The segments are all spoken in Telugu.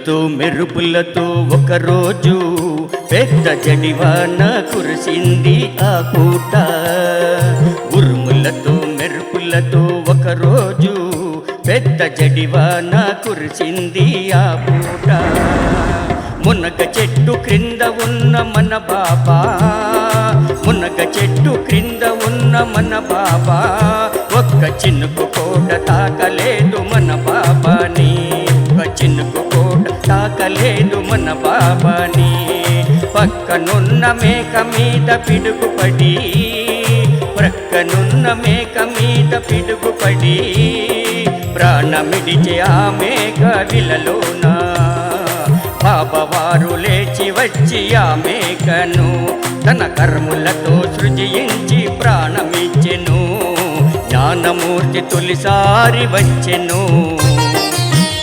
ఉరుములతో మెరుపులతో ఒకరోజు పెద్ద జడివాన కురిసింది ఆ పూట. ఉరుములతో మెరుపులతో ఒకరోజు పెద్ద జడివాన కురిసింది ఆ పూట. మునగ చెట్టు క్రింద ఉన్న మన బాబా, మునగ చెట్టు క్రింద ఉన్న మన బాబా, ఒక్క చినుకు కూడా తాకలేదు మన బాబాని, ఒక్క చినుకు కూడా తాకలేదు మన బాబాని. పక్కనున్న మేక మీద పిడుగుపడి, ప్రక్కనున్న మేక మీద పిడుగుపడి, ప్రాణమిడిచే ఆ మేక విలలోన బాబావారు లేచి వచ్చి ఆ మేకను తన కర్ములతో సృజించి ప్రాణమిచ్చెను. జ్ఞానమూర్తి తొలిసారి వచ్చెను,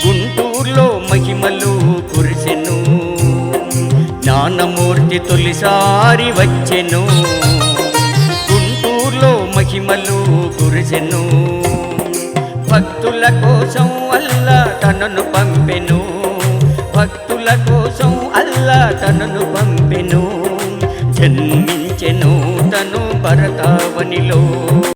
గుంటూరులో మహిమలు కురిసెను. జ్ఞానమూర్తి తొలిసారి వచ్చెను, గుంటూరులో మహిమలు కురిసెను. భక్తుల కోసం అల్లా తనను పంపెను, భక్తుల కోసం అల్లా తనను